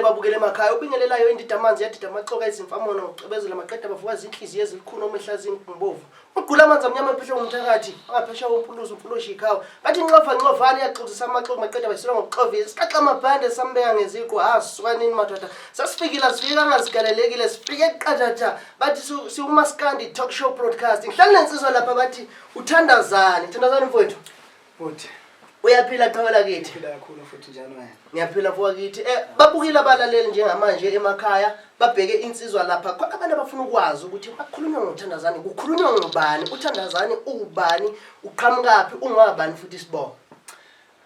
babukele emakhaya ubingelelayo indida amanzi yadida amaxoka izimfamono ngokucebezela amaqeda bavuka izinhliziyo ezikhulu omehlazi imbovu ugula amanzi amnyama ephesha umthakathi angaphesha umpuluzo umpuloshi ikhawo bathi ncovani yaxoxisa amaxoka maqeda bayisela ngokuxovisa sikaxa amabhande sambeka ngeziqo asukwanini madoda sasifikile sifika ngazigalelekile sifike eqadatha bathi uMaskandi Talk Show Podcast ngihlala nensizwa lapha bathi uTHANDAZANI mfowethu futhi uyaphila qhawela kithi phila kakhulu futhi njalo wena ngiyaphila futhi kithi babukile abalaleli njengamanje emakhaya babheke insizwa lapha kodwa abantu abafuna ukwazi ukuthi bakhulunywa ngoTHANDAZANI kukhulunywa ngobani uTHANDAZANI ubani uqhamukapi ungabani futhi sibo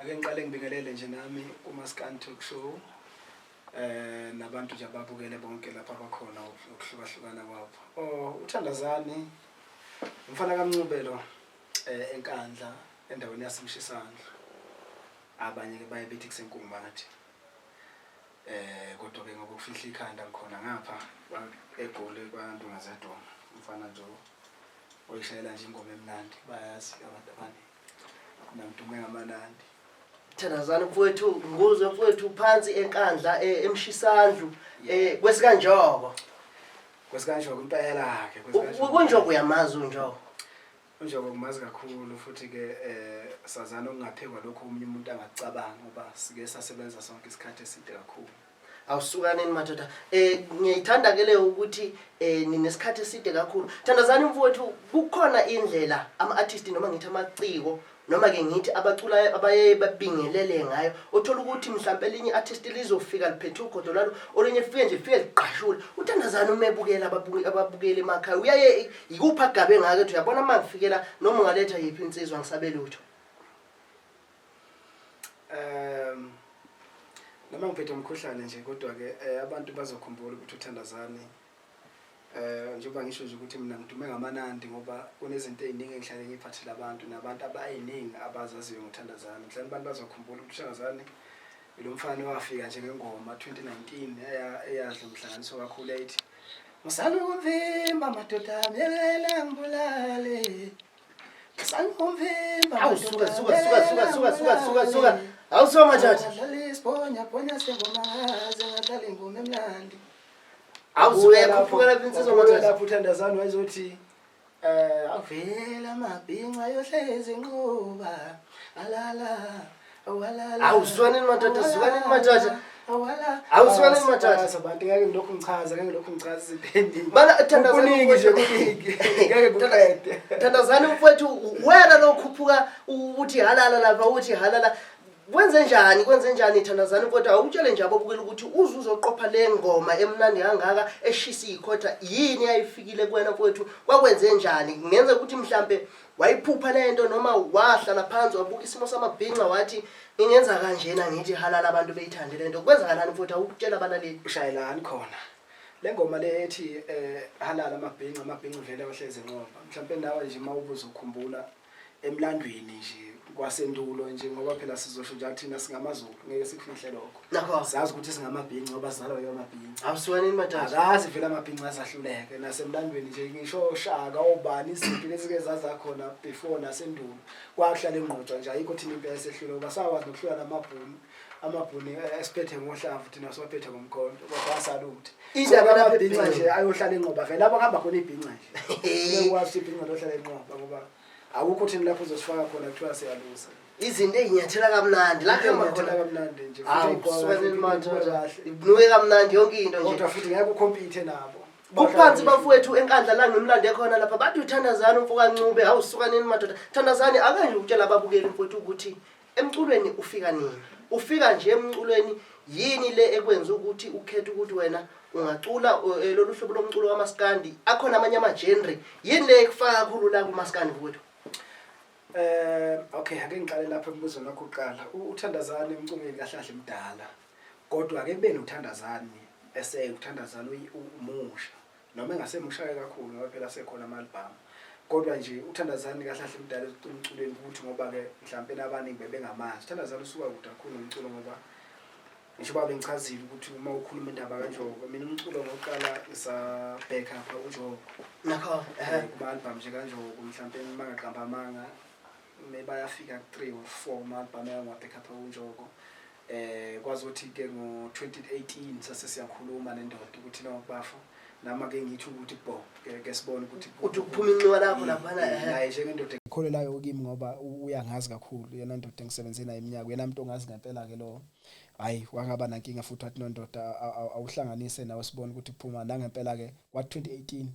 ake ngiqale ngibingelele nje nami kuMaskandi Talk Show nabantu nje ababukele bonke lapha abakhona ukuhlukahlukana kwabo uTHANDAZANI umfana kaMncubelo enkandla endaweni yasemshisana abanye ke baye bethi kusenkungumathi kodwa ke ngoba ukufihla ikhanda likhona ngapha egole kwaNtu ngazedwa umfana nje oyishayela nje ingoma emnandi bayazi abantu abanye namdume ngamanandi THANDAZANI mfowethu nguzwe mfowethu phansi enkandla emshisandlu kwesikanjoko impela yakhe uNjoko uyamazi uNjoko uNjoko kumazi kakhulu futhi ke sazana okungaphekwa lokho umunye umuntu angacabanga ngoba sike sasebenza sonke isikhathi eside kakhulu awusukaneni madoda ngiyayithanda ke leyo ukuthi ninesikhathi eside kakhulu THANDAZANI mfowethu kukhona indlela ama-artist noma ngithi amaciko noma ke ngithi abaculayo abaye babingelele ngayo uthola ukuthi mhlawumbe elinye artist lizofika liphethe ugodo lalo olinye fike nje fike liqashule uTHANDAZANI umebukela ababukeli emakhaya uyaye ikupha gabe ngake ethi uyabona mangifikela noma ungaletha yiphi insizwa ngisabele utho noma ngiphethe umkhuhlane nje kodwa ke abantu bazokhumbula ukuthi uTHANDAZANI njengoba ngisho nje ukuthi mina ngidume ngamanandi ngoba kunezinto eziningi engihlale ngiphathela abantu nabantu abayiningi abazaziyo ngoTHANDAZANI mhlawumbe abantu bazokhumbula ukuthi uTHANDAZANI lo mfana wafika nje ngengoma 2019 eyadla umhlanganiso kakhulu ethi musani kumvimba madoda yela ngibulale musani kumvimba awusuka suka awusoma tjatha dlala sengoma zengadlala ingoma emnandi awusuke kuphukela insizwa madoda lapho uTHANDAZANI wayezothi avela Amabhinca yohlezi nqoba alala awalala awuswaneni madoda sukaneni madoda awuswaneni madoda abantu ngeke ngilokhu ngichaza izipendi bala THANDAZANI nje kuningi ngeke kuqede THANDAZANI mfowethu wena lokhuphuka uthi halala lapha uthi halala kwenze njani THANDAZANI mfowethu awutshele nje ababukela ukuthi uzoqopha le ngoma emnandi kangaka eshisa ikhotha yini ayifikile kuwena mfowethu kwakwenze njani ngenza ukuthi mhlambe wayiphupha lento noma wahlala phansi wabuka isimo samabhinqa wathi ngingenza kanjena ngithi halala abantu beyithande lento kwenza kanani mfowethu awutshela abalaleli ushayelani khona le ngoma le ethi halala Amabhinca vele ohlezi nqoba mhlawumbe ndawo nje mawubuza ukukhumbula emlandweni nje kwasendulo nje ngoba phela sizosho njalo thina singamaZulu ngeke sifihle lokho sazi ukuthi singamabhinqa ngoba sizalwa yoMabhinca awusukaneni madoda akazi vele Amabhinca azahluleke nasemlandweni nje ngisho Shaka obani izinto lezi ke zazakhona before nasendulo kwakuhlala engqotshwa nje ayikho thina impela sehlule ngoba sakwazi nokuhlula amabhuni esiphethe ngohlavu thina siwaphethe ngomkhonto kodwa asaluthi indaba Amabhinca nje ayohlala enqoba vele abahamba khona ibhinqa nje bekwazi ibhinqa lohlala enqoba ngoba awukho thina lapho uzosifaka khona kuthiwa siyalusa izinto ezinyathela kamnandi lapha khona kamnandi nje futhi kusukaneni madoda ibnuke kamnandi yonke into nje kodwa futhi ngeke ukhompethe nabo kuphansi bafowethu enkandla la ngimlande khona lapha bathi uTHANDAZANI umfoka Ncube awusukaneni madoda THANDAZANI akanje ukutshela ababukeli mfowethu ukuthi emculweni ufika nini ufika nje emculweni yini le ekwenza ukuthi ukhethe ukuthi wena ungacula lolu hlobo lomculo kaMaskandi akhona amanye ama-genre yini le ekufaka kakhulu la kuMaskandi mfowethu okay ake ngiqale lapha embuzo nakho uqala uTHANDAZANI umculi kahlahle mdala kodwa ake kube noTHANDAZANI uTHANDAZANI umusha noma engasemusha kakhulu ngoba phela sekhona ama-album kodwa nje uTHANDAZANI kahlahle mdala umculweni ukuthi ngoba ke mhlawumbe nabaningi bebengamazi uTHANDAZANI usuka kude kakhulu umculo ngoba ngisho babe ngichazile ukuthi uma ukhuluma indaba kaNjoko mina umculo ngoqala ngisabheka apha uNjoko nakho kuba album nje kaNjoko mhlawumbe mangaqamba amanga bayafika 3 or 4 ama-album engwabheka apha uNjoko kwazi ukuthi ke ngo-2018 sase siyakhuluma nendoda ukuthi nokubafa nama ke ngithi ukuthi bo ke sibone ukuthi uphuma inxiwa lakho laphana naye njengendoda ekholelayo kimi ngoba uyangazi kakhulu yena ndoda engisebenze naye iminyaka yena umuntu ongazi ngempela ke lo hayi wangaba nankinga futhi wathi nondoda awuhlanganise nawe sibone ukuthi kuphuma nangempela ke kwa-2018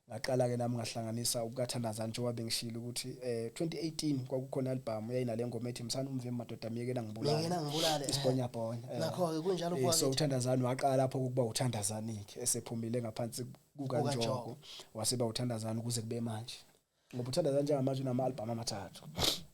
ngaqala ke nami ngahlanganisa ukaThandazani njengoba bengishilo ukuthi 2018 kwakukhona album yayinale ngoma ethi msana umvimbi madoda miyekela ngibulale isibonyabhonya nakho ke kunjalo kwa so uThandazani waqala lapho ukuba uThandazani ke esephumile ngaphansi kukaNjoko waseba uThandazani kuze kube manje ngoba uThandazani njengamanje unama album amathathu.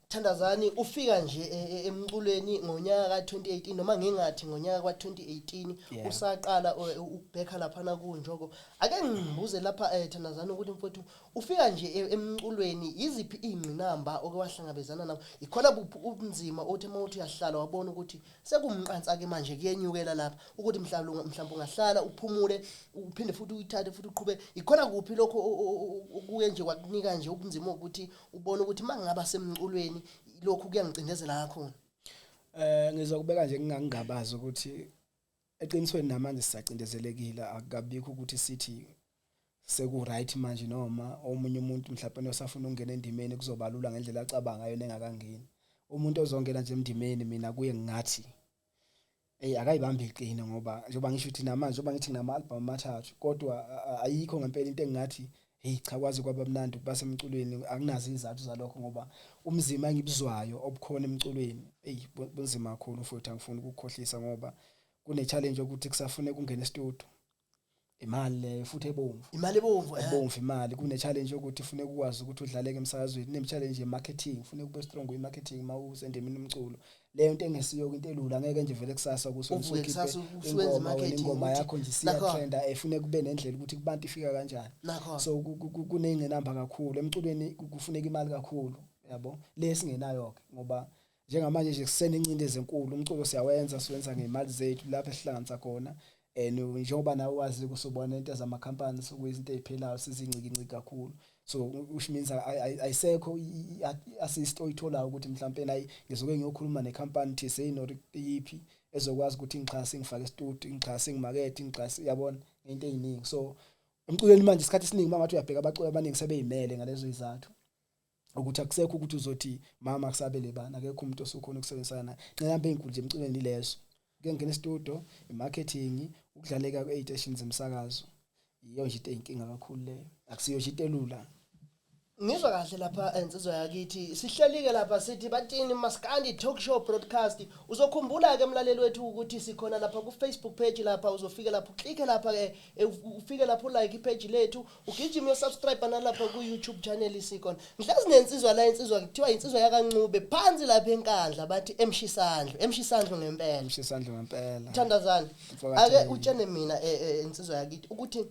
Thandazani ufika nje emculweni ngonyaka ka2018 noma ngingathi ngonyaka ka2018 usaqala ukubheka laphana kuNjoko ake ngibuze lapha Thandazani ukuthi mfowethu ufika nje emculweni yiziphi ingqinamba okwahlangabezana nabo ikhona ubunzima othi mawuthi uyahlala wabona ukuthi sekumqansa ke manje kuyenyukela lapha ukuthi mhlawumbe ungahlala uphumule uphinde futhi uyithathe futhi uqhube ikhona kuphi lokho kuye nje kwakunika nje ubunzima ukuthi ubone ukuthi mangaba semculweni lokhu kuyangicindezela kakhulu ngizokubeka nje ngingangabaza ukuthi eqinisweni namanje sisacindezelekile akukabikho ukuthi sithi seku right manje noma omunye umuntu mhlawumbe osafuna ukungena endimeni kuzobalula ngendlela acabanga yona engakangeni umuntu ozongena nje endimeni mina kuye ngingathi akayibambe iqine ngoba njengoba ngisho ukuthi namanje njengoba ngithi nama album amathathu kodwa ayikho ngempela into engingathi hey cha kwazi kwaba mnandi basemculweni akunazi izathu zalokho ngoba umzima engibuzwayo obukhona emculweni bunzima kakhulu futhi angifuni ukukhohlisa ngoba kune challenge ukuthi kusafune kungena e-studio imali futhi ebomvu imali kune challenge ukuthi ufune ukwazi ukuthi udlaleke emsakazweni ne challenge ye-marketing ufune kube strong kwi-marketing mawusendemini umculo leyo into engesiyo into elula ngeke nje vele kusasa kusokukhipha ingoma yakho nje siya trend efune kube nendlela ukuthi kubantu ifika kanjani so kunengqinamba kakhulu emculweni kufuneka imali kakhulu yabo lesingenayo ke ngoba njengamanje nje kusene incindezi enkulu umculo siyawenza siwenza ngemali zethu lapha esihlanganisa khona njengoba nawe wazi kusubona into zamakhampani sokuyizinto eziphelayo sizincikinciki kakhulu so which means ayisekho assist oyithola ukuthi mhlawumbe nayi ngizoke ngiyokhuluma nekhampani thise nori yipi ezokwazi ukuthi ngixhase ngifake studio ngixhase ngimarket ngixhase yabona into eziningi so emculweni manje isikhathi esiningi mangathi uyabheka abaculi abaningi sebeyimele ngalezo izathu ukuthi akusekho ukuthi uzothi mama kusabele bana akekho umuntu osukhona ukusebenzisana naye ngihambe inkulu nje emculweni lezo ngene e-studio i-marketing ukudlaleka kwe-stations emsakazo iyo nje into eyinkinga kakhulu leyo akusiyo nje into elula ngizwa kahle lapha insizwa yakithi sihlelike lapha sithi batini Maskandi Talk Show Podcast uzokhumbula ke emlaleli wethu ukuthi sikhona lapha ku Facebook page lapha uzofika lapha uklike lapha ke ufike lapha like ipage lethu ugijime yo subscribe nalapha ku YouTube channel sikhona ngihlazi nensizwa la insizwa kuthiwa insizwa yakaNcube phansi lapha enkandla bathi emshisandlo ngempela Thandazani ake utshene mina insizwa yakithi ukuthi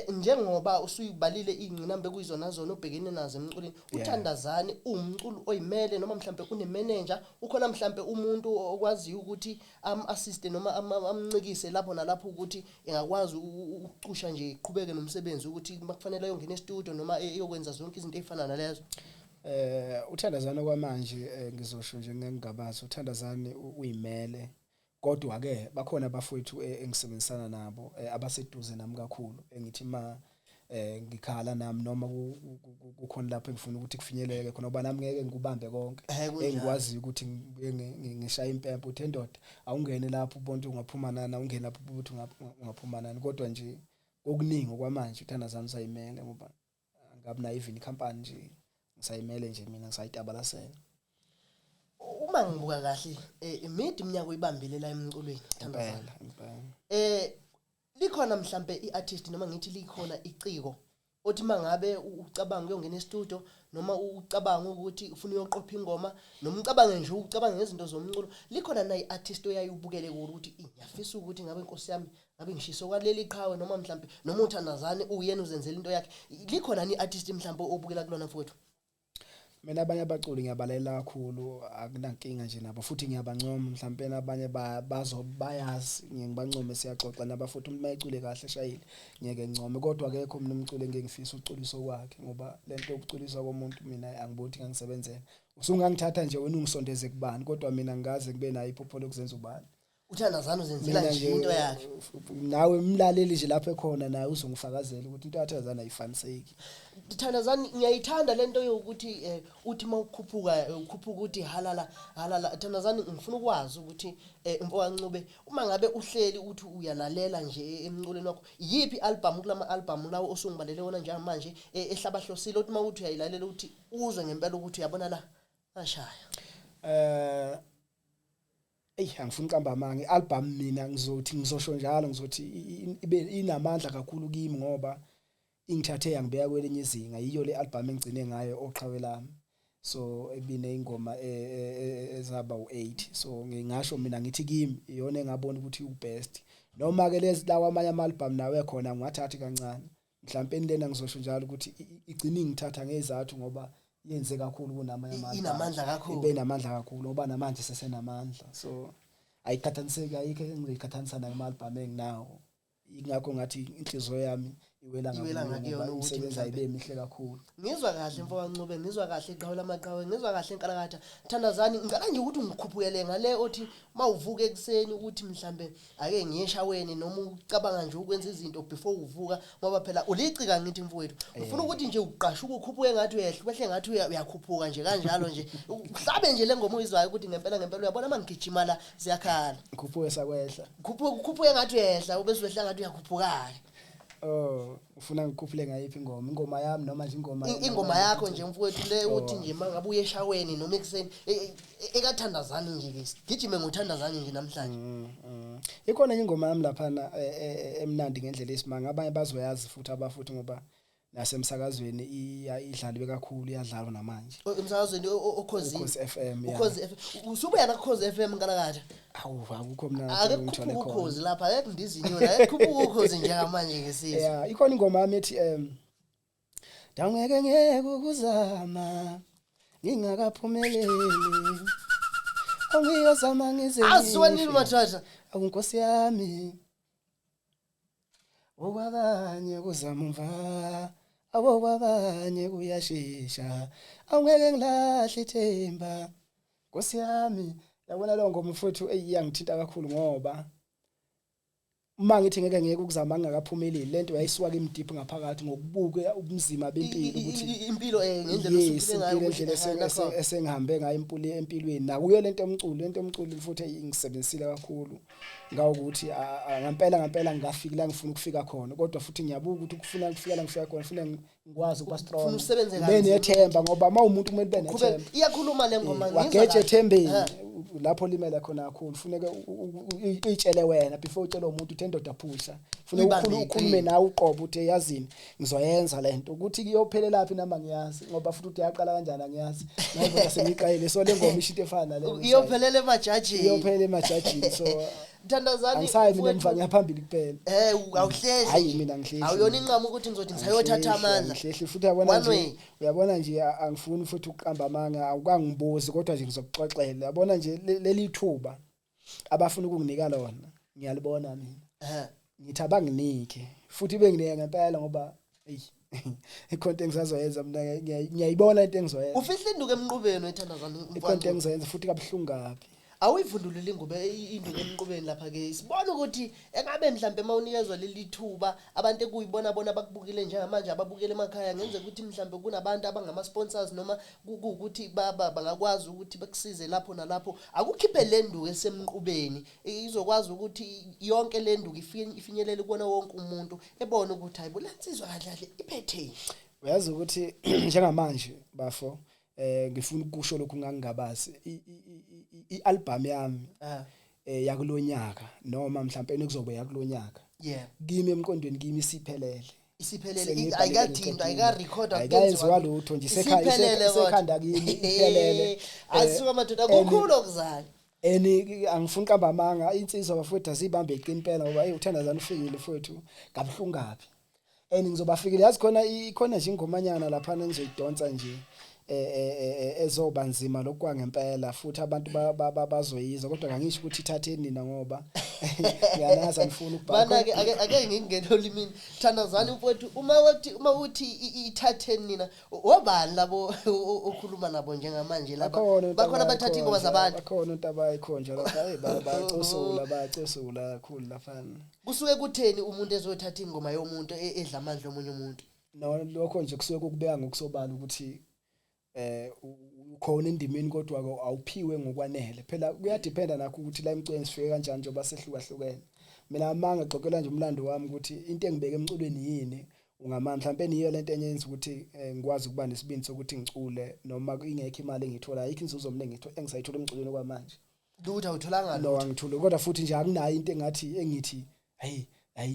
njengoba usuyibalile ingqinambe kuyizona zona obhekene nazo emculweni uThandazani umculo oyimele noma mhlambe une manager ukhona mhlambe umuntu okwazi ukuthi assist noma amncikise lapho nalapho ukuthi engakwazi ukucusha nje iqhubeke nomsebenzi ukuthi kufanele ayongena e-studio noma eyokwenza zonke izinto ezifana nalezo uThandazani kwamanje ngizosho nje ngengabazi uThandazani uyimele kodwa ke bakhona abafowethu engisebenzisana nabo abaseduze nami kakhulu engithi ngikhala nami noma kukhona lapho engifuna ukuthi kufinyeleke khona ngoba nami ngeke ngikubambe konke engikwazi ukuthi ngishaya impempe uthi ndoda awungene lapho ubonke ungaphuma nani awungene lapho ubuthi ungaphuma nani kodwa nje okuningi okwamanje uThandazani usayimele ngoba ngabe na even company nje ngisayimele nje mina ngisayitabalasela uma ngibuka kahle imidi iminyaka uyibambile la emculweni Thandazani likhona mhlambe iartist noma ngithi likhona iciko othi mangabe ucabanga uyongena e-studio noma ucabanga ukuthi ufuna uyoqopha ingoma noma ucabange nje ucabanga ngezinto zomculo likhona na iartist oyayubukele ukuthi ngiyafisa ukuthi ngabe inkosi yami ngabe ngishiso kwaleli qhawe noma mhlambe noma uThandazani uyena uzenzela into yakhe likhona ni artist mhlambe obukela kulona mfowethu mina abanye abaculi ngiyabalela kakhulu akunankinga nje nabo futhi ngiyabancoma mhlawumbe abanye bayazi ngibancome siyaxoxa naba futhi umuntu mayicule kahle eshayile ngeke ngincome kodwa akekho mina umculi engeke ngifisa uculiso kwakhe ngoba lento yokuculisa komuntu mina angibothi ngangisebenzela usungangithatha nje wena ungisondeze kubani kodwa mina ngaze kube nayo iphupho lokuzenza ubani uThandazani uzenzela nje into yakhe nawe umlaleli nje lapho ekhona naye uzongifakazela ukuthi into yaThandazani ayifaniseki Thandazani ngiyayithanda lento yokuthi uthi mawukhuphuka ukuthi halala Thandazani ngifuna ukwazi ukuthi Mfokancube uma ngabe uhleli uthi uyalalela nje emculweni wakho yipi album kulama album lawo osungibalele wona njengamanje ehlabahlosile uthi mawuthi uyayilalela ukuthi uzwe ngempela ukuthi uyabona la ashaya angifuni uqamba amanga ialbum mina ngizosho njalo ngizothi ibe inamandla kakhulu kimi ngoba ingithathe yangibeka kwelinye izinga yiyo le album engicine ngayo oqhawe lami so ebine ingoma ezaba u8 so ngingasho mina ngithi kimi iyona engabona ukuthi ubest noma ke lezi lawa amanye ama album nawe khona ngingathathi kancane mhlawumbe lena ngizosho njalo ukuthi igcine ngithatha ngezathu ngoba yenze kakhulu kunamanye amandla inamandla kakhulu ibe namandla kakhulu ngoba namanje sesenamandla so ayikhathaniseki ayikho engiyikhathanisa nama album enginawo ingakho ngathi inhliziyo yami iwela ngakuyona umsebenzi ayibe mihle kakhulu ngizwa kahle Mfokancube ngizwa kahle iqhawe lamaqhawe ngizwa kahle enkalakatha Thandazani ngicela nje ukuthi ngikhuphukele ngale othi mawuvuka ekseni ukuthi mhlambe ake ngiyeshaweni noma ucabanga nje ukwenza izinto before uvuka ngoba phela ulicika ngithi mfowethu ufuna ukuthi nje uqashe ukukhuphuke ngathi uyehle ngathi uyakhuphuka nje kanjalo nje uhlabe nje lengoma uyizwayo ukuthi ngempela uyabona mangigijima la ziyakhala khuphuke sakwehla khuphuke ngathi uyehla ubese wehla ngathi uyakhuphuka ufuna ngikhuphule ngayiphi ingoma yami noma nje ingoma yakho nje mfowethu le uthi nje mangabe uye eshaweni noma ekseni ekaThandazani nje ke gijime ngoThandazani nje namhlanje ikhona ingoma yami lapha emnandi ngendlela esimanga abanye bazoyazi futhi abafuthi ngoba nasemsakazweni idlaliwe kakhulu iyadlalwa namanje emsakazweni okhozi FM ukhozi FM usubuya na ukhozi FM nkalakatha akukho mina ngithole khona ukhozi lapha ayekho ndizinyona ayekho ukhozi njengamanje ngesizwe ikhona ingoma yami ethi ngeke ukuzama ngingakaphumeleli angiyozama ngize asiwanini mathatha akunkosi yami okwabanye kuzama umva abokwabanye kuyashisha angeke ngilahle ithemba Nkosi yami yabona lo ngoma mfowethu eyangithinta kakhulu ngoba uma ngithi ngeke ukuzama ngingakaphumeleli lento yayisuka kimdiphi ngaphakathi ngokubuka ubunzima bempilo ukuthi impilo ngendlela osuke ngayo esengihambe ngayo empilweni nakuyo lento yomculo futhi ngisebenzisile kakhulu ngawo ukuthi ngempela ngingafika la ngifuna ukufika khona kodwa futhi ngiyabuka ukuthi ukufuna ukufika la ngifika khona ufuna ngikwazi ukuba strong benethemba ngoba mawumuntu kumele benethemba iyakhuluma le ngoma wageje ethembeni lapho limela khona kakhulu kufuneka uyitshele wena before utshele umuntu uthendoda phusha kufuneka ukhulume nawe uqobo uthi yazini ngizoyenza lento ukuthi kuyophelela laphi noma ngiyazi ngoba futhi uthi yaqala kanjani angiyazi ngoba sengiqayile so le ngoma ishito efana le iyophelela emajajini so Thandazani angisayi mina ngivanga phambili kuphela awuhlehli hayi mina ngihlehli awuyona inqamo ukuthi ngizothi ngisayothatha amandla ngihlehli futhi uyabona nje angifuni futhi ukuqamba amanga awukangibuzi kodwa nje ngizokuxoxela yabona nje leli thuba abafuna ukunginika lona ngiyalibona mina ngithi abanginike futhi benginike ngempela ngoba ikhonto engisazoyenza mina ngiyayibona into engizoyenza ufihla induku emnqubeni wethandazani ikhonto engizoyenza futhi kabuhlungu kabi awuyivundulile ingube induku emnqubeni lapha ke sibona ukuthi engabe mhlambe mawunikezwa leli thuba abantu ekuyibona bona bakubukile njengamanje ababukele emakhaya ngenze ukuthi mhlambe kunabantu abangama sponsors noma ukuthi bangakwazi ukuthi bakusize lapho nalapho akukhiphe lenduku esemnqubeni izokwazi ukuthi yonke lenduku ifinyelele kuona wonke umuntu ebone ukuthi hayibo lensizwa kahle iphethe uyazi ukuthi njengamanje bafo ngifuna ukusho lokhu ngangingabazi ialbum yami yakulonyaka noma mhlawumbe ekuzobe yakulonyaka kimi emqondweni kimi isiphelele ayikathinta ayikarecord akayenziwa lutho nje sekhanda kimi iphelele asuka madoda kukhulu okuzala angifuni kamba amanga insizwa bafowethu azibambe iqini phela ngoba uThandazani ufikile mfowethu kabuhlungu kabi ngizobafikile yazi khona nje ingomanyana lapha ngizoyidonsa nje ezoba nzima lokwa ngempela futhi abantu bazoyiza kodwa ngangisho ukuthi ithatheni nina ngoba ngiyanaza ngifuna ukubhala bana ake ngingene olimini Thandazani mfowethu uma uthi ithatheni nina wabani labo okhuluma nabo njengamanje lapha bakhona abathatha ingoma zabantu bakhona into abayikhonja lapha bayacosula kakhulu lafana kusuke kutheni umuntu ezothatha ingoma yomuntu edla amandla omunye umuntu no lokho nje kusuke ukubeka ngokusobala ukuthi ukhona indimeni kodwa awuphiwe ngokwanele phela kuyadependa nakho ukuthi la imicweni sifike kanjani njengoba sehlukahlukene mina manga xoxela nje umlando wami ukuthi into engibeke emculweni yini ungamandla mhlawumbe niyo lento enyenza ukuthi ngikwazi ukuba nesibindi sokuthi ngicule noma ingekho imali engithola ayikho inzuzo mina engisayithola emculweni kwamanje ukuthi awutholanga no angithule kodwa futhi nje akunayo into engithi hayi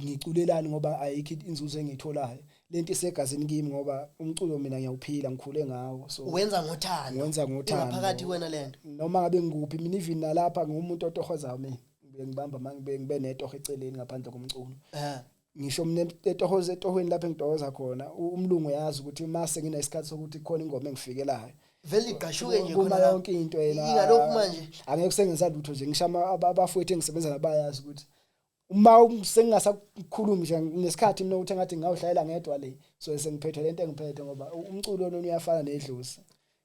ngiculelani ngoba ayikho inzuzo engiyitholayo lento isegazini kimi ngoba umculo mina ngiyawuphila ngikhule ngawo so wenza ngothando ngaphakathi wena lento noma ngabe ngikuphi mina even nalapha ngumuntu otohozayo mina ngibamba mangibe netoho eceleni ngaphandle komculo ngisho mina etohoza etohweni lapha engidoza khona umlungu yazi ukuthi mase nginesikhathi sokuthi khona ingoma engifikelayo vele igashuke nje khona yonke into yena ingalokhu manje angeke kusengenza lutho nje ngishama abafowethu engisebenza nabayazi ukuthi uma sengingasakhulumi nje nesikhathi mina uthi ngathi ngawuhlalela ngedwa le so sengiphethwe lento engiphethe ngoba umculo lona uyafana nedlozi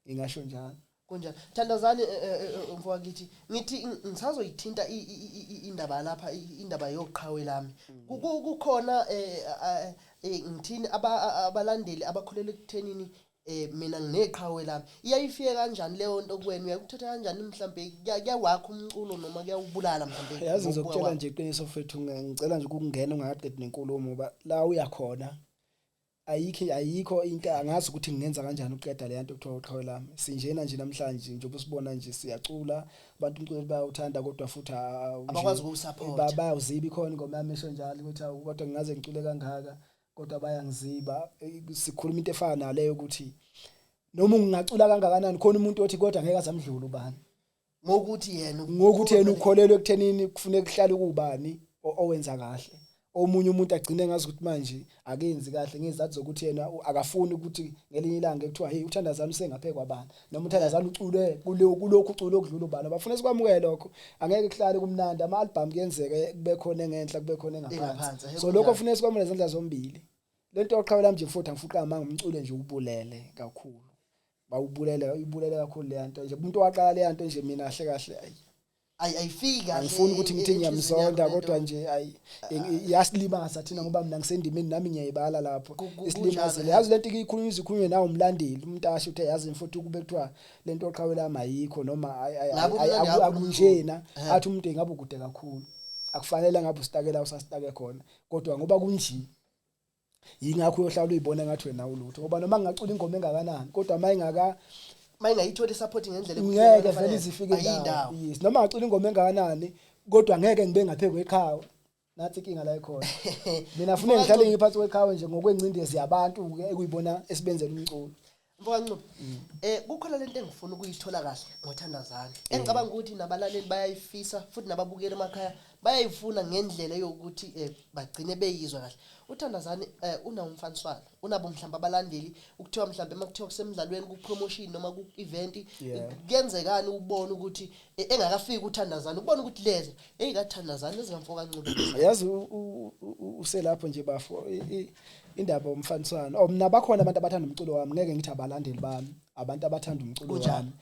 ngingasho njalo kunjani Thandazani mfowethu ngithi ngisazoyithinta indaba lapha indaba yoqhawe lami kukhona ngithini abalandeli abakholele ekuthenini mina ngineqhawe lami iyayifike kanjani leyo nto kuwena uyakuthatha kanjani mhlambe kuyawakho umculo noma kuyawubulala mhlambe yazi ngizokutshela nje iqiniso mfethu ngicela nje ukungena ungaqedi nenkulumo ngoba la uyakhona ayikho into angazi ukuthi ngingenza kanjani uqeda le nto kuthiwa uqhawe lami sinjena nje namhlanje njengoba usibona nje siyacula abantu umculo bayawuthanda kodwa futhi abakwazi ukusupport bayawuziba ikhona ingoma yami esho njalo ukuthi kodwa ngingaze ngicule kangaka kodwa bayangiziba sikhuluma into efana naleyo ukuthi noma ngingacula kangakanani khona umuntu othi kodwa ngeke azamdlula ubani ngokuthi yena ukholelwe ekuthenini kufuneka kuhlale kubani owenza kahle omunye umuntu agcine ngazi ukuthi manje akenzi kahle ngezathu zokuthi yena akafuni ukuthi ngelinye ilanga ekuthiwa hey uThandazani usengaphekwa abantu noma uThandazani ucule kulokhu ucule okudlula ubani bafuna sikwamukele lokho angeke kuhlale kumnandi ama-album kuyenzeka kube khona engenhla kube khona engaphansi so lokho kufanele sikwamukele izindlela zombili lento yoqhawe lami nje futhi angifuqa amanga umculo nje ubulele kakhulu ibulela kakhulu le nto nje umuntu waqala le nto nje mina kahle ayifika angifuni ukuthi ngithi ngiyamzonda kodwa nje yasilimaza thina ngoba mina ngisendimeni nami ngiyayibala lapho isilimazele yazi lento ikhulunywa izikhulunywe nawo umlandeli umtashi uthe yazi mfuthu kube kuthiwa lento oqhawe lami ayikho noma akunjena athi umuntu engabe kude kakhulu akufanele ngabe ustakela usastake khona kodwa ngoba kunje yingakho uyohlala uyibona ngathi wena ulutho ngoba noma ngingacula ingoma engakanani kodwa mayingayithola support ngendlela ngeke vele izifike indawo yes noma ngacula ingoma engakanani kodwa ngeke ngibe ngaphezulu kweqhawe nathi inkinga la ikhona mina ufune ngihlale ngiphansi kweqhawe nje ngokwencindezi yabantu ekuyibona esibenzela umculo mfowethu kukhona lento engifuna ukuyithola kahle ngoThandazani engicabanga ukuthi nabalaleli bayayifisa futhi nababukeli emakhaya bayayifuna ngendlela yokuthi bagcine beyizwa kahle uThandazani unawumfaniswano unabo mhlamba abalandeli ukuthiwa mhlamba emakuthiwa kusemidlalweni ku-promotion noma ku-event kuyenzekani ubone ukuthi engakafiki uThandazani ubone ukuthi leza kaThandazani ezingamfoka kancane yazi uselapho nje bafo indaba umfaniswano mina bakhona abantu abathanda umculo wami ngeke ngithi abalandeli bami abantu abathanda umculo wami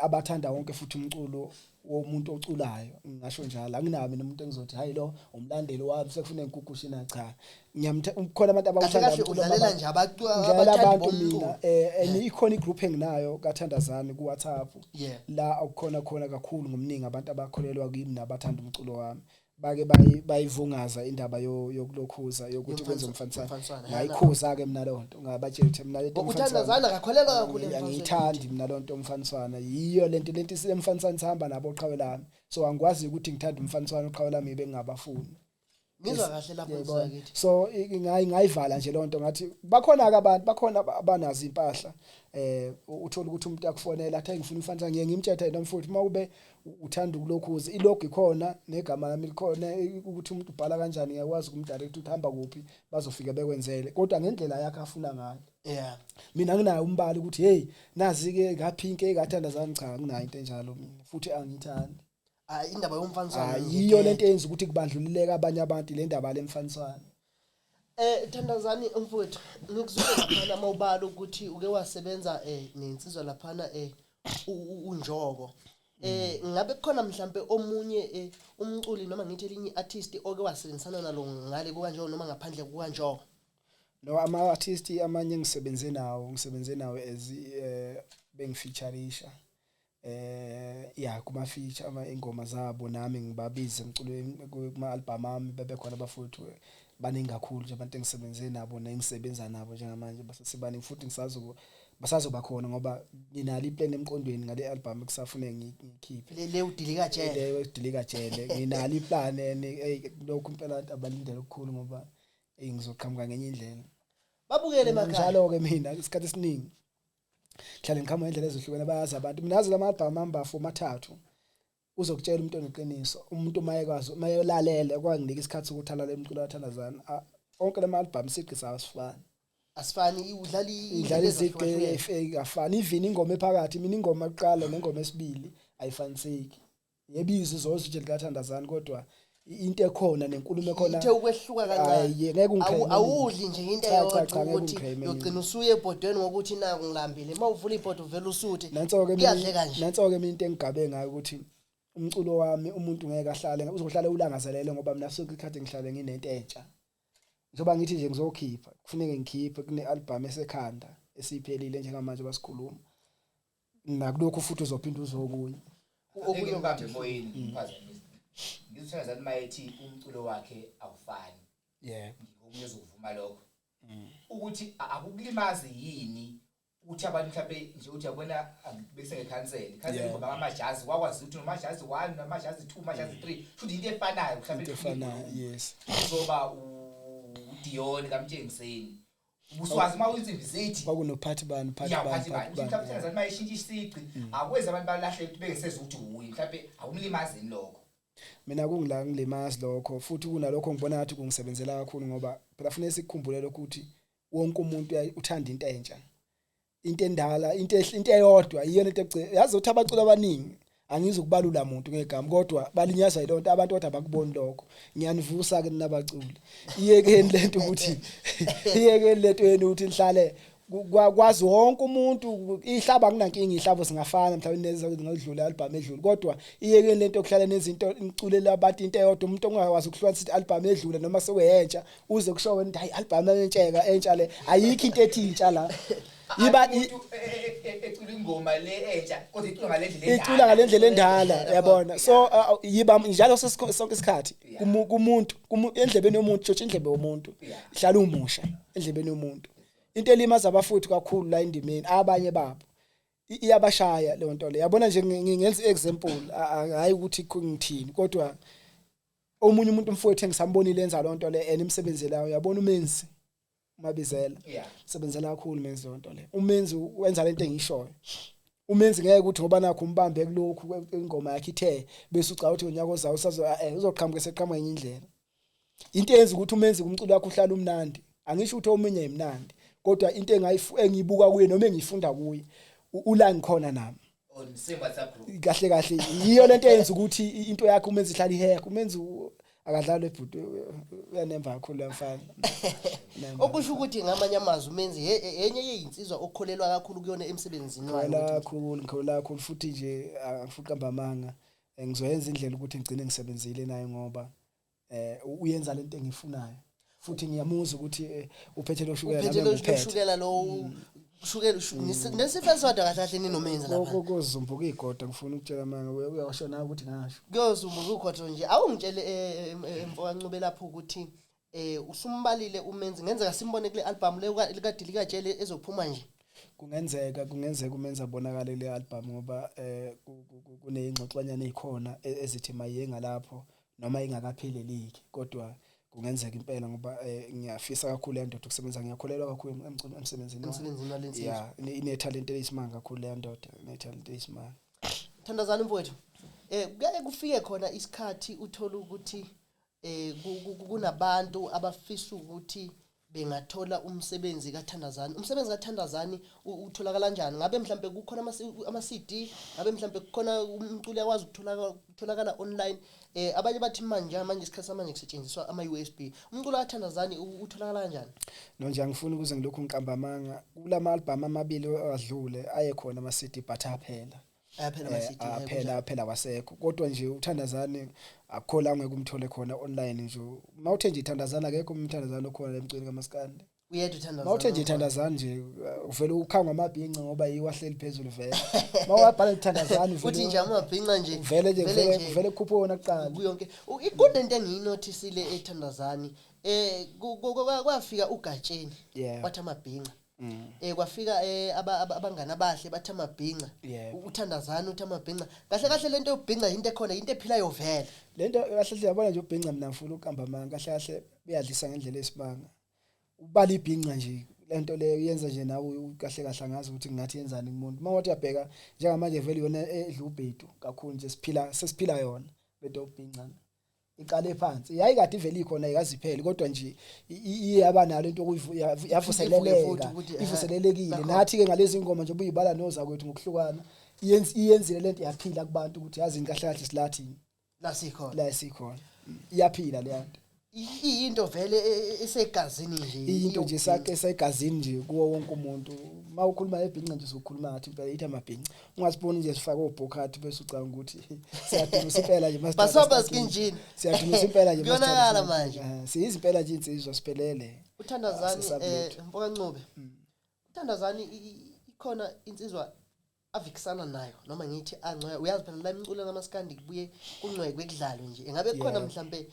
abathanda wonke futhi umculo womuntu oculayo ngisho njalo anginabi nomuntu engizothi hayi lo umlandeli wami sekufuneka ngikugushina cha khona abantu abawuthanda umculo udlalela nje abantu mina ikhona igroup enginayo kaThandazani ku WhatsApp la akukhona kakhulu ngomningi abantu abakholelwa kimi nabathanda umculo wami bake bayivungaza indaba yokulokhuza yokuthi kwenze umfaniswano ngayikhuza ke mina lonto ngabatshela ukuthi mina lento uThandazani akakholelwa kakhulu ngiyithandi mina lonto umfaniswano yiyo lento isemfaniswano sihamba nabo oqhawe lami so angikwazi ukuthi ngithanda umfaniswano oqhawe lami bengingabafuni ngizwa kahle lapho ngizakithi so ngayivala nje lonto ngathi bakhona ke abantu bakhona abanazi impahla uthola ukuthi umuntu akufonela athi ngifuna imfanisa ngiyimthethe nomfuthi makube uthanda ukulokhuza ilogo ikhona negama lami likhona ukuthi umuntu ubhala kanjani ngiyakwazi ukumdirect ukuthi hamba kuphi bazofika bekwenzele kodwa ngendlela yakhe afuna ngayo mina nginayo umbali ukuthi hey nazi ke ngaphinke ngathandazani cha nginayo into enjalo mina futhi angithandi indaba yomfaniswano yiyo lento eyenza ukuthi kubandlulileke abanye abantu le ndaba lemfaniswano Thandazani mfowethu ngikuzwe laphana mawubala ukuthi uke wasebenza nensizwa laphana uNjoko ngabe kukhona mhlambe omunye umculi noma ngithi elinye artist oke wasebenzisana nalo ngale kukanjalo noma ngaphandle kukanjalo no ama artist amanye ngisebenze nawo bengifeatureisha kuma feature ama ingoma zabo nami ngibabize ngiculwe kuma album ami bebekhona abafowethu baningi kakhulu nje abantu engisebenze nabo nengisebenza nabo njengamanje basasibani futhi basazoba khona ngoba nginalo iplan emqondweni ngale album kusafune ngikhiphe le udilika jele nginalo iplan lokhu impela abalindele ukukhulu ngoba ngizoqhamuka ngenye indlela babukele emakhaya njalo ke mina isikhathi esiningi hlale ngikhamba ngendlela ezihlukene bayazi abantu mina nazi lama album amba formathathu uzokutshela umuntu oneqiniso umuntu mayekwazi mayelalele kwanginika isikhathi sokuthi alale umculo wathandazana onke lama album siqisa asifani udlala iziqe afani even ingoma ephakathi mina ingoma yokuqala nengoma esibili ayifaniseki yebizo zozinje likathandazana kodwa into ekhona nenkulumo ekhona into ukwehluka kancane ngeke ungikhayime awudli nje into eyodwa ukuthi yogcina usuye ebhodweni ngokuthi naku ngilambile mawuvula ibhodo uvela usuthe kuyadleka nje nanso ke mina into engigabe ngayo ukuthi umculo wami umuntu ngeke ahlale uzohlala ulangazelele ngoba mina sonke ikhathi ngihlale nginento entsha njoba ngithi nje ngizokhipha kufanele ngikhiphe kune album esekhanda esiphelile njengamanje basikhuluma nakulokho futhi uzophinda uzokuya okunye ngambe emoyeni umphazamisa ngizithandazani mayethi umculo wakhe awufani okunye uzovuma lokho ukuthi akukulimazi yini uthi abantu mhlawumbe nje uthi yabona bese ngekhanseli ngoba amajazi wakwazi ukuthi nomajazi 1 nomajazi 2 nomajazi 3 futhi into efanayo mhlawumbe uzoba uDion kaMtshengiseni ubuswazi mawuzinto zithi kwakunophathi bani mhlawumbe mayishintsha isici akwezi abantu balahle ukuthi bengeseze ukuthi uyi mhlawumbe akumlimazini lokho mina ngilimazi lokho futhi kunalokho ngibona ngathi kungisebenzela kakhulu ngoba phela kufanele sikukhumbule ukuthi wonke umuntu uthanda into entsha into endala into eyodwa iyona into yazi ukuthi abacula abaningi angizukubalula umuntu ngegama kodwa balinyaza ilonto abantu kodwa bakuboni lokho ngiyanivusa ke ninabaculi iyekeni lento ukuthi iyekeni lento yenu ukuthi nihlale kwazi wonke umuntu ihlaba kunankinga ihlabo singafana mhlawumbe nezidlula album edlula kodwa iyekeni lento okuhlala nezinto niculela abantu into eyodwa umuntu ongakwazi ukuhlukanisa album edlula noma sekuyentsha uze kushowe ukuthi hayi album entsha le ayikho into ethintsha la iba ecula ingoma le entsha kodwa icula ngalendlela endala yabona so yiba njalo sonke isikhathi kumuntu endlebeni yomuntu shotsha indlebe yomuntu ihlala umusha endlebeni yomuntu into elimaza abafuthi kakhulu la indimeni abanye babo iyabashaya le nto le yabona nje ngenza example hayi ukuthi ngithini kodwa omunye umuntu mfowethu engisambonile enza le nto le emsebenzelayo yabona uMenzi Mabizela sebenzela kakhulu uMenzi le nto le uMenzi wenza lento engishoyo uMenzi ngeke ukuthi ngoba nakho umbambe kulokhu ingoma yakhe ithe bese uca uthi unyaka ozayo uzoqhamuka seqhamuka enye indlela into eyenza ukuthi uMenzi kumculo wakhe uhlala umnandi angisho ukuthi omunye imnandi kodwa into engiyibuka kuye noma engifunda kuye ula ngikhona nami kahle yiyo lento eyenza ukuthi into yakhe uMenzi ihlala iheka uMenzi akadlala ebhuti uyanemba kakhulu yamfana okusho ukuthi ngamanye amazwi uMenzi enye yeyinsizwa okukholelwa kakhulu kuyona emsebenzini wakhe ngikholelwa kakhulu futhi nje angifuqa mbamanga ngizoyenza indlela ukuthi ngigcine ngisebenzile naye ngoba uyenza lento engifunayo futhi ngiyamuza ukuthi uphethe loshukela lo ushukela nesifesodwa kahle ninoMenzi lapha kozumbuka igoda ngifuna ukutshela manga uyashona ukuthi ngasho kuyozumbuka igoda nje awungitshele emfokancube lapho ukuthi usumbalile uMenzi ngenzeka simbone kule album le likadilika jele ezophuma nje kungenzeka uMenzi abonakala le album ngoba kuneyingxoxwanyana ezikhona ezithi mayenga lapho noma ingakapheleliki kodwa kungenzeka impela ngoba ngiyafisa kakhulu le ndoda ukusebenza ngiyakholelwa kakhulu emsebenzini walensiza yeah ine talent eyisimanga kakhulu le ndoda ine talent eyisimanga. Thandazani mfowethu kuyaye kufike khona isikhathi uthola ukuthi kunabantu abafisa ukuthi bengathola umsebenzi kaThandazani. Umsebenzi kaThandazani utholakala kanjani? Ngabe mhlambe kukhona ama CD, ngabe mhlambe kukhona umculo yakwazi ukutholakala online. Abanye bathi manje isikhathi samanje kusetshenziswa ama USB. Umculo kaThandazani utholakala kanjani? No nje angifuni ukuze ngilokhu ngiqamba amanga. Kulama album amabili adlule aye khona ama CD but aphela. Aphela wasekho. Kodwa nje uThandazani akukhola ngeke umthole khona online nje. Mawuthe nje Thandazani akekho umthandazani okhona emcweni kaMaskandi. Uyedwa uThandazani. Mawuthe nje Thandazani nje uvela ukhanga Amabhinca ngoba yiwahleli phezulu vele. Mawabhala uThandazani futhi nje Amabhinca nje vele kukhupha wona kuqala. Kuyonke ikona into engiyinotisile eThandazani kwafika ugatsheni wathi Amabhinca. Kwafika abangana abahle bathi Amabhinca. uThandazani uthi Amabhinca. Kahle lento yobhinca into ekhona into ephilayo vele. Lento kahle yabona nje ubhinca mina ngifuna ukukamba amanga kahle uyadlisa ngendlela esibanga. Ubala ibhinca nje lento leyo yenza nje nawe kahle angazi ukuthi ngathi yenzani kumuntu. Mawathi uyabheka njengamanje vele yona edla ubhedu kakhulu nje sesiphila yona lento yobhinca. Iqale phansi yayi kade ivele ikhona ikazipheli kodwa nje iyaba nalo into yavuseleleka ivuselelekile nathi ke ngalezi ingoma nje ubuyibala noza kwethu ngokuhlukana iyenzile lento yaphila kubantu ukuthi yazi kahle silathini la sikhona iyaphila le nto into vele esegazini nje into nje sake esegazini nje kuwo wonke umuntu mawukhuluma ebhinca nje sokukhuluma ngathi impela ithi Amabhinca ungasiboni nje sifaka obhokhathi bese ucanga ukuthi siyadumisa impela nje master basaba skinjini siyadumisa impela nje master kuyonakala manje siyizi impela nje insizwa siphelele uThandazani mfoka Ncube uThandazani ikhona insizwa avikisana nayo noma ngithi angcwe uyazi phela la imculo kaMaskandi kubuye kuncwekwe kudlalwe nje engabe khona mhlambe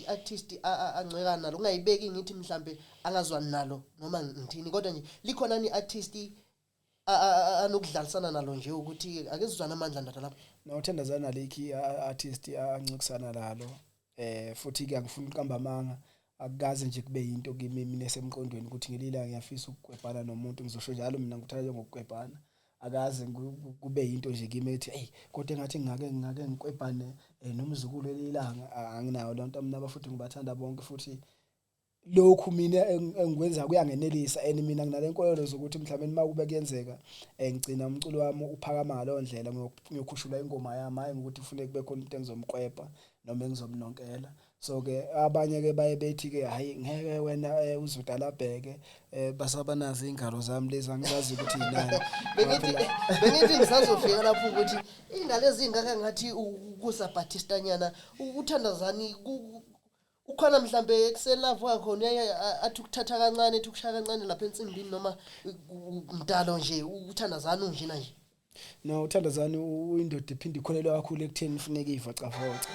artist angcweka nalo ungayibeki ngithi mhlambe angazwani nalo noma ngithini kodwa nje likhona ni artist anokudlalisana nalo nje ukuthi akezizwana amandla ndata lapho. No uThandazani aliki artist ancukisana nalo futhi ke angifuni uqamba amanga akukaze nje kube yinto kimi mina esemqondweni ukuthi ngelila ngiyafisa ukugwebhana nomuntu ngizosho njalo mina ngikuthanda nje ngokugwebhana akaze kube yinto nje kimi ethi hey kodwa engathi ngake ngikwebhane nomzukulu elilanga anginayo lonto mina abafuthi ngibathanda bonke futhi lokhu mina engikwenza kuyangenelisa mina nginalenkolelo zokuthi mhlawumbe makube kuyenzeka ngicina umculo wami uphakama ngalo ndlela ngiyokhushula ingoma yami hayi ukuthi kufanele kube khona umuntu engizomqwebha noma engizomnonkela. So ke abanye ke baye bethi ke hayi ngeke wena uzudala bheke basaba nazo ingalo zami lezi angizazi ukuthi yinani. Bengithi ngisazofika lapho ukuthi ingalo ezingaka ngathi ukusabatista nyana uThandazani ukhona mhlambe ekuselavu wakho athi ukuthatha kancane ethi ukushaya kancane lapha ensimbini noma umdalo nje uThandazani unjena nje. No uThandazani uyindoda iphinde ikholelwa kakhulu ekutheni ufuneka ivocavoca.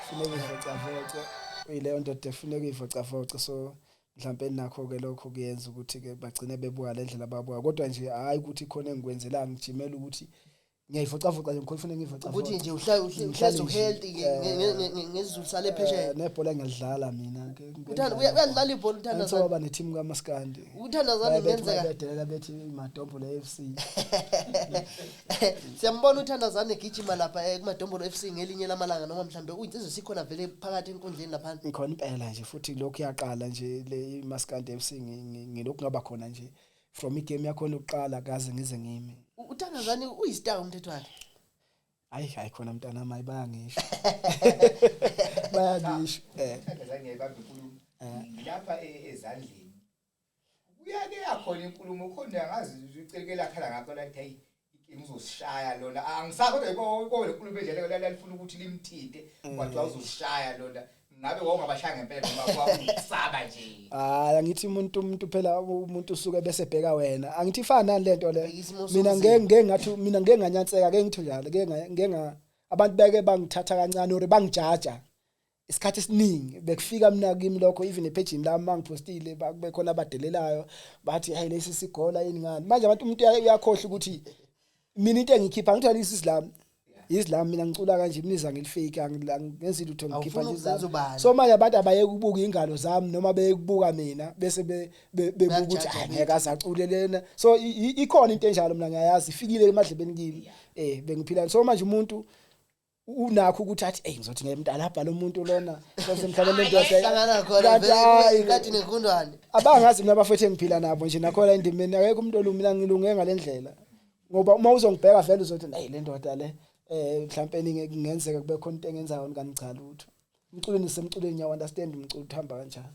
Funeka ivocavoca uyileyo ndoda efuneka ivocavoca so mhlambe nakho ke lokho kuyenza ukuthi ke bagcine bebuka le ndlela babuka kodwa nje hayi ukuthi khona engikwenzelanga ngijimela ukuthi ngiyayivocavoca nje ngikho kufanele ngivocavoca ukuthi nje uhlala healthy ngezizulu sale phesheya nebhola ngiyadlala mina ke uyadlala ibhola uThandazani soba neteam kaMaskandi uThandazani ngenzeka badelela bethi Madombolo FC siyambona uThandazani egijima lapha kuMadombolo FC ngelinye lamalanga noma mhlambe uyinsizwe sikhona vele phakathi enkundleni lapha ngikhona impela nje futhi lokhu yaqala nje le Maskandi FC ngilokhu ngaba khona nje from igame yakho lokuqala kaze ngize ngimi. uThandazani uyistar umthetho wakhe hayi khona mntana mayi bayangisho bayangisho uThandazani ngiyibamba inkulumo ngilapha ezandleni kuyake yakhona inkulumo khona angazi ucelekela khala ngakho la hey igame uzosishaya lona angisakho kodwa inkulumo endlela lalifuna ukuthi limthinte kodwa uzosishaya lona ngabe wawungabashaya ngempela noma kwakusaba nje angithi umuntu phela umuntu usuke bese bheka wena angithi ifana nani lento le mina ngeke nganyatseka ke ngitho njalo ngeke abantu beke bangithatha kancane ore bangijaja isikhathi esiningi bekufika mina kimi lokho even epage lami mangipostile bakube khona abadelelayo bathi hey lesi sigola yini ngani manje abantu umuntu uyakhohle ukuthi mina into engikhipha ngithola isisilami izilami mina ngicula kanje imiza ngilifika ngenza into ngikhipha nje Awufuna izilami so manje abantu abaye kubuka ingalo zami noma bekubuka mina bese bebuka ukuthi ngeke azacule lena so ikhona into enjalo mina ngiyayazi ifikile emadlebeni kimi bengiphila so manje umuntu unakho ukuthi athi ngizothi ngemntala lapha lo muntu lona kwasemhlabeni lento hlangana khona inkathi nekundwane abangazi mina abafethu engiphila nabo nje nakhona indimeni akekho umuntu olumina ngilunge ngalendlela ngoba uma uzongibheka vele uzothi hey le ndoda le mhlawumbe ngingenzeka kube khona into engenzayo ngani cha lutho umculweni semculweni ya understand umculo uthamba kanjani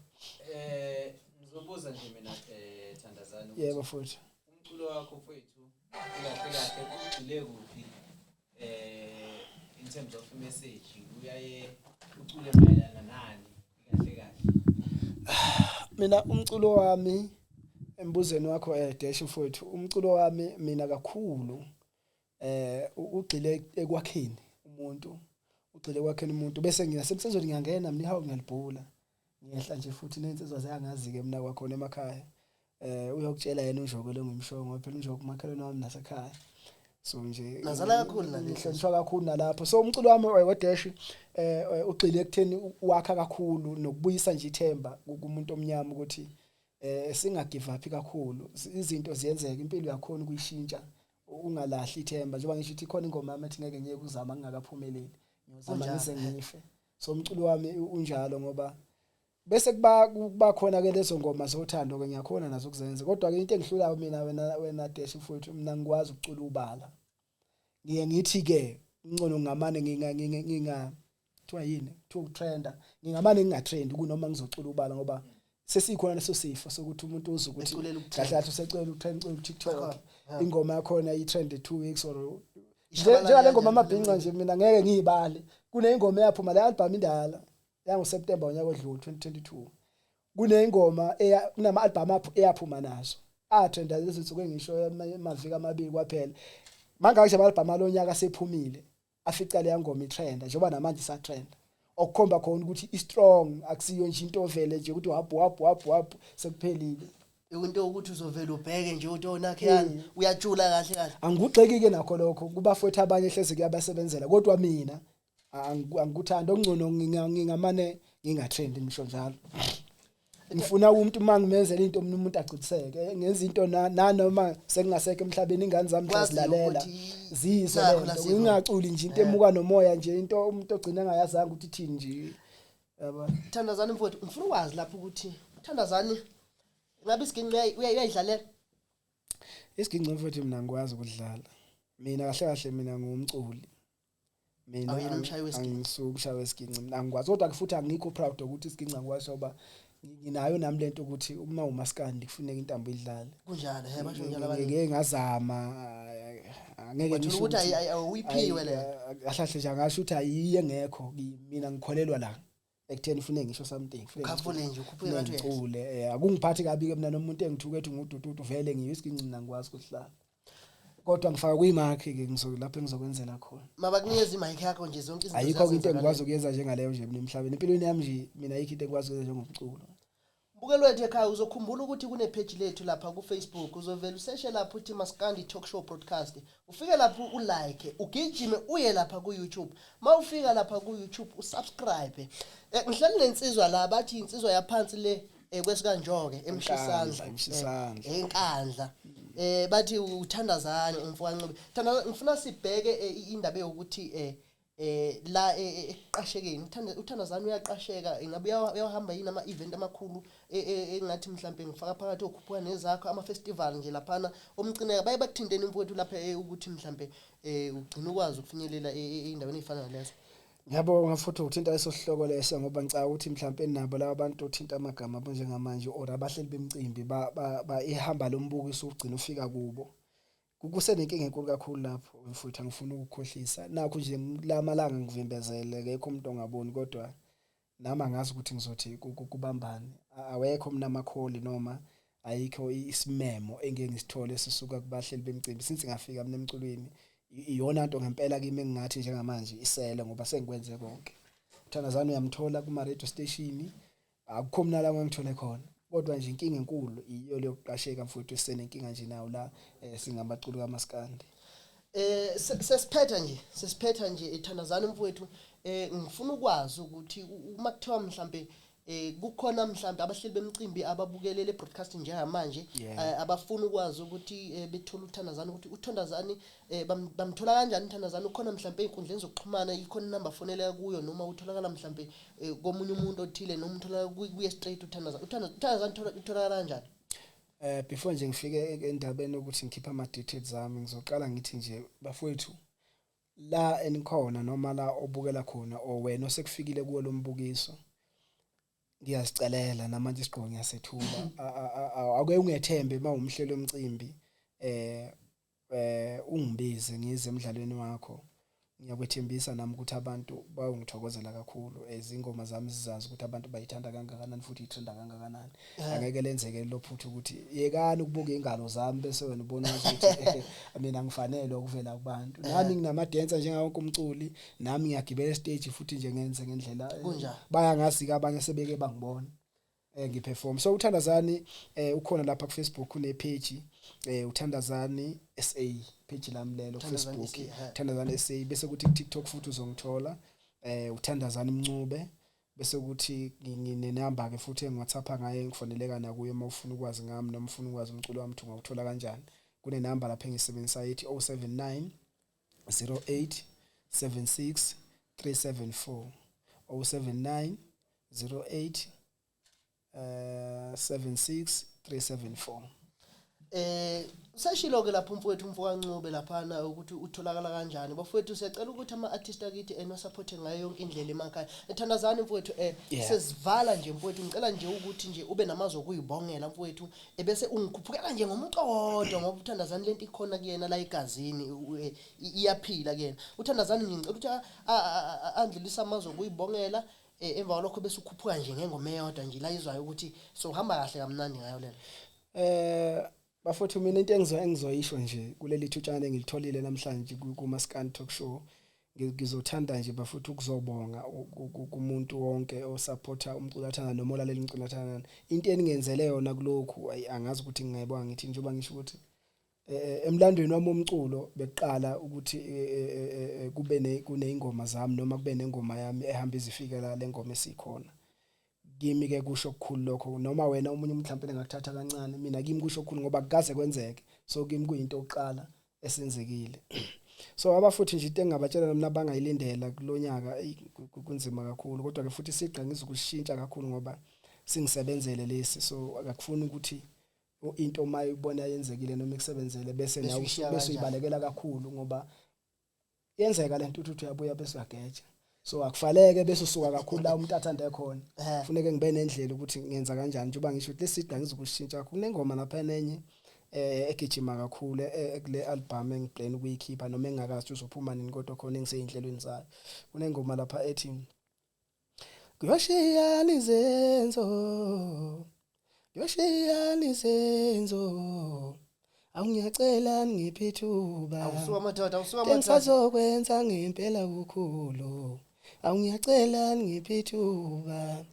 ngizobuza nje mina Thandazani yebo futhi umculo wakho mfethu kahle ugcile kuphi in terms of message uyaye ucule mayelana nani kahle mina umculo wami embuzweni wakho dash mfowethu umculo wami mina kakhulu ugcile ekwakheni umuntu ugcile ekwakheni umuntu bese ngiyasemsezweni ngiyangena mina ihawu ngiyalibhula ngiyehla nje futhi nensizwa zayangazi ke mina kwakhona emakhaya uyokutshela yena uNjoko lengumshongo phela uNjoko makhelwane wami nasekhaya so nje nazala kakhulu nalihlonishwa kakhulu nalapho so umculo wami wedash ugcile ekutheni wakha kakhulu nokubuyisa nje ithemba kumuntu omnyama ukuthi singagive up kakhulu izinto ziyenzeka impilo yakhona ukuyishintsha ungalahli ithemba njengoba ngisho ukuthi ikhona ingoma yami ethi ngeke ngiye kuzama ngingakaphumeleli ngizama ngize ngife so umculo wami unjalo ngoba bese kuba khona ke lezo ngoma zothando ke ngiyakhona nazo kuzenza kodwa ke into engihlulayo mina wena dash mfowethu mina ngikwazi ukucula ubala ngithi ke ngcono ngamane nginga kuthiwa yini kuthiwa utrenda ngingamane ngingatrend kunoma ngizocula ubala ngoba sesikhona leso sifo sokuthi umuntu uze ukuthi kahle kahle usecela utrend ku-TikTok ingoma yakhona i-trend 2 weeks or njengale ngoma Amabhinca nje mina ngeke ngiyibale kunengoma eyaphuma le album indala yango September onyaka odlule 2022 kunengoma kunama album eyaphuma nazo trenda lezithuke ngisho amaviki amabili kwaphela manga nje album alonyaka sephumile afica le ngoma itrenda njengoba namanje sa trend okukhomba khona ukuthi i strong akusiyo nje into ovele nje ukuthi wap sekuphelile into ukuthi uzovela ubheke nje ukuthi onakhe yani uyajula kahle angigxekike nakho lokho kuba futhi abanye hleze kuyabasebenzela kodwa mina angikuthanda okungcono ngingamane ngingatrend ngisho njalo ngifuna umuntu mangimenzela into umuntu agcitseke ngenza into nanoma sekungaseke emhlabeni ingane zami zazilalela zizwe ngingaculi nje into emuka nomoya nje into umuntu ogcina engayazanga ukuthi ithini nje yaba Thandazani mfowethu ngifuna ukwazi lapho ukuthi Thandazani ngabe isiginci uyayidlalela isiginci mfowethu mina ngikwazi ukudlala mina kahle kahle mina ngumculi mina angisukushawa isiginci mina angikwazi kodwa futhi angikho proud ukuthi isiginci ngikwazi ngoba nginayo nami lento ukuthi uma uMaskandi kufuneka intambo idlale kunjalo basho njalo abantu ngeke ngazama angeke ngisho ukuthi awuyiphiwe le ahlahle nje angasho ukuthi ayiye ngekho mina ngikholelwa la ekutheni ufune ngisho something khafule nje ukhuphuke bathu ngicule akungiphathi kabi ke mina nomuntu engithuke ngudududu vele ngiyo isiginci mina ngikwazi ukuhlala kodwa ngifaka kuyimakhe ke lapho engizokwenzela khona mabakunikeza imic yakho nje zonke izinto ayikho into engikwazi ukuyenza njengaleyo nje mina emhlabeni empilweni yami nje mina ayikho into engikwazi ukuyenza njengomculo Bukelo wethu ekhaya uzokhumbula ukuthi kune page lethu lapha ku Facebook uzovela useshe lapho uthi Maskandi Talk Show Podcast ufike lapho ulike ugijime uye lapha ku YouTube mawufika lapha ku YouTube usubscribe ngihleli lensizwa la bathi insizwa yaphansi le kwesikaNjoko emshisandla enkandla bathi uThandazani umfowabo Thandazani ngifuna sibheke indaba yokuthi la eqashekeni uThandazani uyaqasheka ingabe uyahamba yini ama event amakhulu engathi mhlambe ngifaka phakathi okhuphuka nezakho ama festival nje laphana omcineka baye bakuthindeni mfowethu lapha ukuthi mhlambe ugcina ukwazi ukufinyelela endaweni efana nalezo yabo ngafuthi uthinta leso sihloko leso ngoba ngicaka ukuthi mhlambe nabo laba bantu uthinta amagama njengamanje or abahleli bemicimbi ba ihamba lombukiso ugcina ufika kubo kusenenkinga enkulu kakhulu lapho mfuthu angifuni ukukhohlisa nakho nje lamalanga ngivimbezele ngekho umuntu ongaboni kodwa nami angazi ukuthi ngizothi kubambani awekho mina amakholi noma ayikho isimemo engeke ngisithole sisuka kubahleli bemicimbi since ngafika mina emculweni iyona into ngempela kimi engathi njengamanje isele ngoba sengikwenze konke uThandazani uyamthola kuma radio station akukho mina la ngithole khona kodwa nje inkinga enkulu iyo leyokuqasheka mfuthu senenkinga nje nawo la singabaculi kaMaskandi sesiphetha nje ethandazana mfowethu ngifuna ukwazi ukuthi uma kuthiwa mhlambe kukhona mhlambe abahleli bemcimbi ababukele le broadcast njengamanje abafuna ukwazi ukuthi bethola uThandazani ukuthi uThandazani bamthola kanjani uThandazani ukhona mhlambe einkundleni zokuxhumana ikhona number fonela kuyo noma utholakala mhlambe komunye umuntu othile noma uthola kuye straight uThandazani utholakala kanjani? Before nje ngifike endabeni ukuthi ngikhipha ama details zami ngizoqala ngithi nje bafowethu la enikhona noma la obukela khona o wena osekufikile kuwo lo mbukiso ngiyasicelela namanje isiqongo ngiyasethuba ake ungethembe mawumhlelo omcimbi ungibize ngize emidlalweni wakho ngiyakwethembisa nami ukuthi abantu bayongithokozela kakhulu izingoma zami sizazi ukuthi abantu bayithanda kangakanani futhi ithanda kangakanani angeke lenzeke lo phuthu ukuthi yekani ukubuka ingalo zami bese wena ubona ukuthi mina ngifanele ukuvela kubantu nami nginama dancer njengawo wonke umculi nami ngiyagibela stage futhi nje ngenze ngendlela bayangazika abanye sebeke bangibona ngiperform so uThandazani ukhona lapha ku Facebook une page uThandazani SA page lami lelo Facebook uThandazani SA bese kuthi TikTok futhi uzongithola uThandazani Mncube bese kuthi ngine number ke futhi engiWhatsApp ngaye ngifoneleka na kuye uma ufuna ukwazi ngami noma ufuna ukwazi umculo wami ungawuthola kanjani kune number lapha engisebenzisa yithi 079 08 76 374 079 08 76374 sashilo ke lapho mfowethu Ncube laphana ukuthi utholakala kanjani bafowethu siyacela ukuthi ama artist akithi eno support ngayo yonke indlela emakhaya Thandazani mfowethu sesivala nje mfowethu ngicela nje ukuthi nje ube namazwi okuyibongela mfowethu ebese ungikhuphukela nje ngomqodo ngoba uThandazani lento ikhona kuyena la egazini iyaphila kuyena uThandazani ngicela ukuthi andlulisa amazwi okuyibongela emva lokho bese ukhuphuka nje ngengoma eyodwa nje la izwayo ukuthi sohamba kahle kamnandi ngayo lena bafowethu mina into engizoyisho nje kuleli thutshana engilitholile namhlanje ku Maskandi Talk Show ngizothanda nje bafowethu ukuzobonga kumuntu wonke osupporta umculo athanda noma olalela umculo athanda into eningenzele yona kulokhu angazi ukuthi ngingayibonga ngithi njengoba ngisho ukuthi emlandweni wami omculo beqala ukuthi kube kunezingoma zami noma kube nengoma yami ehamba izifika la lengoma esikhona kimi ke kusho okukhulu lokho noma wena umunye mhlawumbe ngakuthatha kancane mina kimi kusho okukhulu ngoba kugaze kwenzeke so kimi kuyinto oqala esenzekile so abafuthi nje into engabatshela mina bangayilindela kulonyaka kunzima kakhulu kodwa ke futhi siqa ngizokushintsha kakhulu ngoba singisebenzele lesi so akufuni ukuthi into mayibona yenzekile noma ikusebenzele bese nawe bese uyibalekela kakhulu ngoba yenzeka lento uthi uyabuya bese uyageja so akufanele bese usuka kakhulu la umuntu athanda khona kufuneka ngibe nendlela ukuthi ngenza kanjani njengoba ngisho ukuthi lesiqa ngizokushintsha kunengoma lapha enenye egijima kakhulu kule album engiplan ukuyikhipha noma engakazi uzophuma nini kodwa khona engiseyinhlelweni zayo kunengoma lapha ethi kuyoshiya lizenzo awungiyacela ngiphethuba awusuka madoda ngisazokwenza ngempela ukukhulu awungiyacela ngiphethuba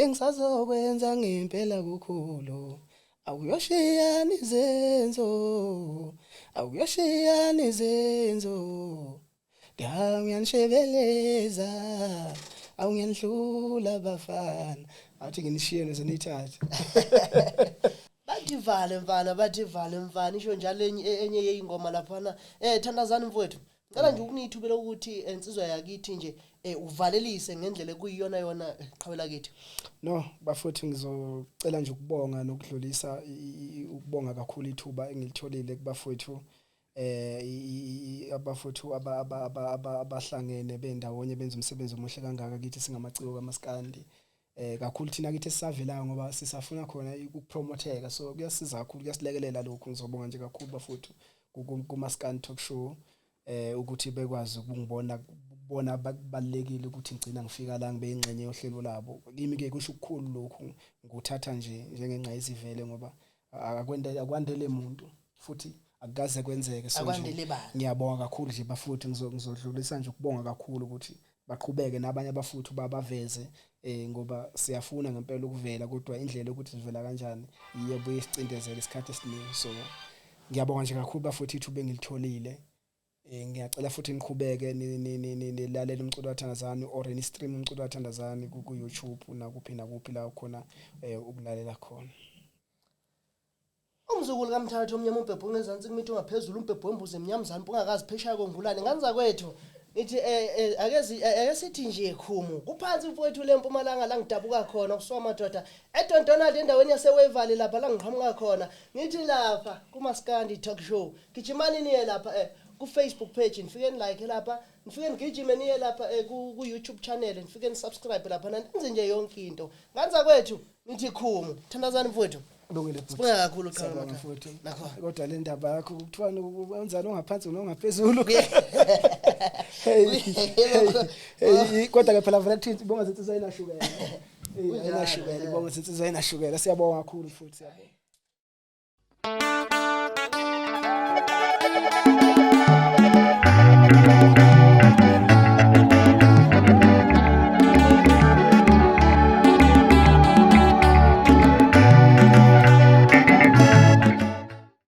engisazokwenza ngempela ukukhulu awuyoshiya nizenzo ngiyanishebeleza awungiyanhlula bafana athi nginishiye nesenithatha bathivale mfana isho njalo enye yeingoma laphana Thandazani mfowethu ngicela nje ukunithubela ukuthi insizwa yakithi nje uvalelise ngendlela ekuyiyona yona qhawela kithi no bafowethu ngizocela nje ukubonga nokudlulisa ukubonga kakhulu ithuba engilitholile kubafowethu abafowethu abahlangene bendawonye benza umsebenzi omuhle kangaka kithi singamaciko kaMaskandi kakhulu thina kithi sisavelayo ngoba sisafuna khona ukupromotheka so kuyasiza kakhulu kuyasilekelela lokhu ngizobonga nje kakhulu bafowethu ku Maskandi Talk Show ukuthi bekwazi ukungibona babalekile ukuthi ngicina ngifika la ngibe ingxenye yohlelo labo kimi ke kusho ukukhulu lokhu nguthatha nje njengengqa izivele ngoba akwandele umuntu futhi akukaze kwenzeke so ngiyabonga kakhulu nje bafowethu ngizodlulisa nje ukubonga kakhulu ukuthi baqhubeke nabanye abafuthu babaveze ngoba siyafuna ngempela ukuvela kodwa indlela ukuthi sivela kanjani iyebuye isicindezele isikhathi esiningi so ngiyabonga nje kakhulu bafuthu ithuba engilitholile ngiyacela futhi niqhubeke nilalela umculo waThandazani or ni stream umculo waThandazani ku YouTube nakuphi la khona ukulalela khona. Umzukulu kaMthathu omnyama umbhebhu ngezansi kumithi ungaphezulu umbhebhu wembuzi emnyamzana ungakazi phesheya kongulane nganza kwethu ithi akesithi nje khumu kuphansi mfowethu leMpumalanga la ngidabuka khona kuswa madoda eDontonald endaweni yaseWevali lapha la ngiqhamuka khona ngithi lapha kuMaskandi Talk Show gijimani niye lapha ku Facebook page nifike like lapha nifike ngijime niye lapha ku YouTube channel nifike ni subscribe lapha nenze nje yonke into nganza kwethu nithi khumu Thandazani mfowethu Lungile futhi. Sibonga kakhulu cha mfowethu. Kodwa le ndaba yakho kuthiwa wenzani ongaphansi nongaphezulu. Hey kodwa ke phela vele ibonga zethu sayina shukela. Ayina shukela ibonga zethu sayina shukela siyabonga kakhulu futhi siyabonga.